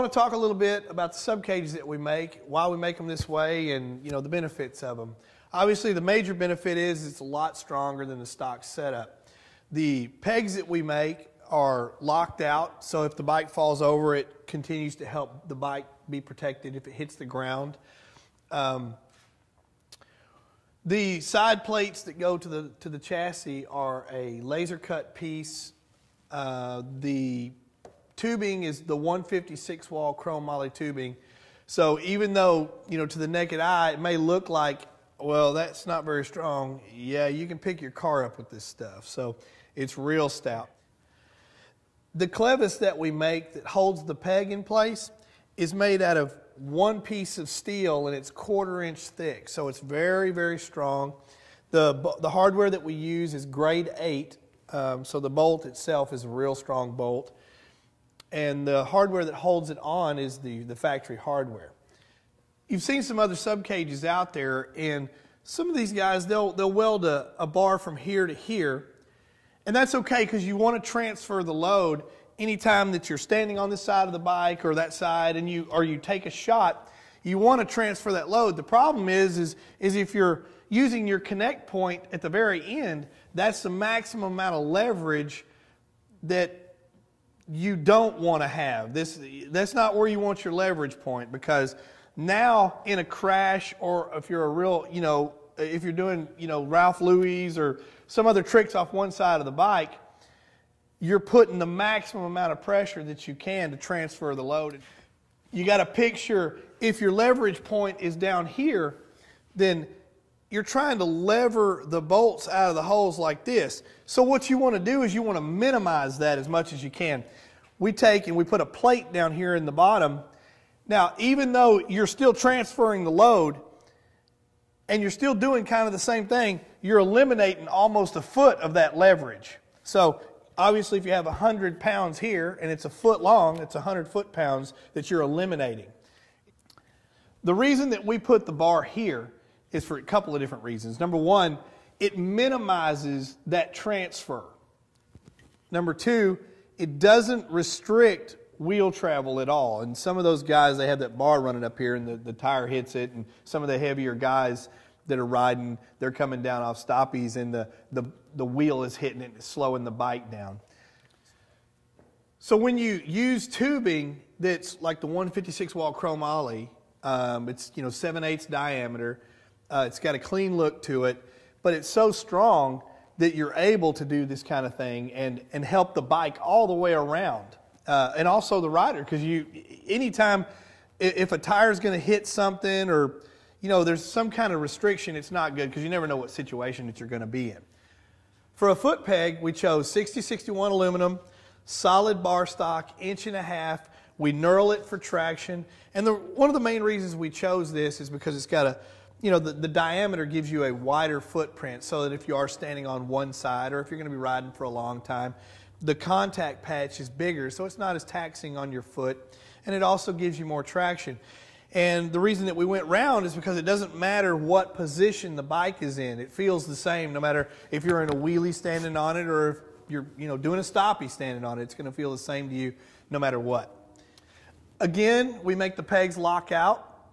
want to talk a little bit about the subcages that we make, why we make them this way, and the benefits of them. Obviously, the major benefit is it's a lot stronger than the stock setup. The pegs that we make are locked out, so if the bike falls over, it continues to help the bike be protected if it hits the ground. The side plates that go to the chassis are a laser cut piece. The tubing is the 156 wall chrome moly tubing. So even though, to the naked eye, it may look like, well, that's not very strong. Yeah, you can pick your car up with this stuff. So it's real stout. The clevis that we make that holds the peg in place is made out of one piece of steel, and it's 1/4 inch thick. So it's very, very strong. The hardware that we use is grade 8. So the bolt itself is a real strong bolt. And the hardware that holds it on is the factory hardware. You've seen some other subcages out there, and some of these guys, they'll weld a bar from here to here. And that's okay because you want to transfer the load anytime that you're standing on this side of the bike or that side and you take a shot, you want to transfer that load. The problem is if you're using your connect point at the very end, that's the maximum amount of leverage that you don't want to have. That's not where you want your leverage point, because now in a crash, or if you're a real, if you're doing, Ralph Louis or some other tricks off one side of the bike, you're putting the maximum amount of pressure that you can to transfer the load. You got to picture, if your leverage point is down here, then you're trying to lever the bolts out of the holes like this. So what you want to do is you want to minimize that as much as you can. We take and we put a plate down here in the bottom. Now, even though you're still transferring the load and you're still doing kind of the same thing, you're eliminating almost a foot of that leverage. So obviously if you have 100 pounds here and it's a foot long, it's 100 foot-pounds that you're eliminating. The reason that we put the bar here is for a couple of different reasons. Number one, it minimizes that transfer. Number two, it doesn't restrict wheel travel at all. And some of those guys, they have that bar running up here and the tire hits it, and some of the heavier guys that are riding, they're coming down off stoppies and the wheel is hitting it and it's slowing the bike down. So when you use tubing that's like the 156 wall chrome moly, it's 7/8 diameter, it's got a clean look to it, but it's so strong that you're able to do this kind of thing and help the bike all the way around. And also the rider, because anytime if a tire is going to hit something or there's some kind of restriction, it's not good because you never know what situation that you're going to be in. For a foot peg, we chose 6061 aluminum, solid bar stock, 1.5 inch. We knurl it for traction, and one of the main reasons we chose this is because it's got the diameter gives you a wider footprint, so that if you are standing on one side or if you're going to be riding for a long time, the contact patch is bigger, so it's not as taxing on your foot, and it also gives you more traction. And the reason that we went round is because it doesn't matter what position the bike is in. It feels the same no matter if you're in a wheelie standing on it or if you're doing a stoppie standing on it. It's going to feel the same to you no matter what. Again, we make the pegs lock out.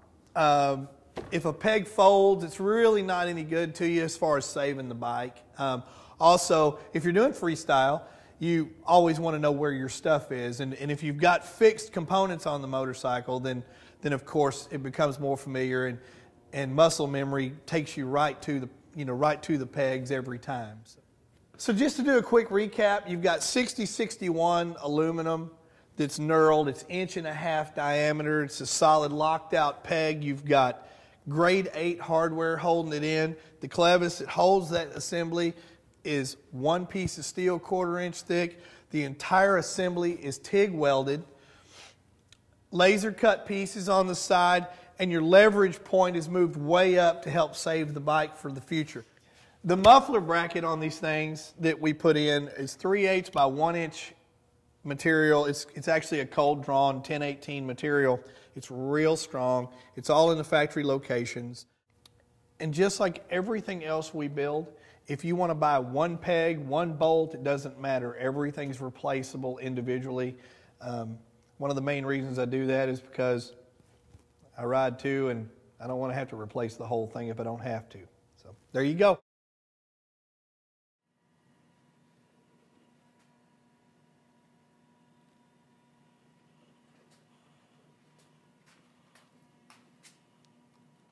If a peg folds, it's really not any good to you as far as saving the bike. Also, if you're doing freestyle, you always want to know where your stuff is. And if you've got fixed components on the motorcycle, then of course it becomes more familiar, and muscle memory takes you right to the pegs every time. So just to do a quick recap, you've got 6061 aluminum that's knurled. It's 1.5 inch diameter. It's a solid locked out peg. You've got grade 8 hardware holding it in. The clevis that holds that assembly is one piece of steel 1/4 inch thick. The entire assembly is TIG welded. Laser cut pieces on the side, and your leverage point is moved way up to help save the bike for the future. The muffler bracket on these things that we put in is 3/8 by 1 inch material. It's actually a cold drawn 1018 material. It's real strong. It's all in the factory locations. And just like everything else we build, if you want to buy one peg, one bolt, it doesn't matter. Everything's replaceable individually. One of the main reasons I do that is because I ride two and I don't want to have to replace the whole thing if I don't have to. So there you go.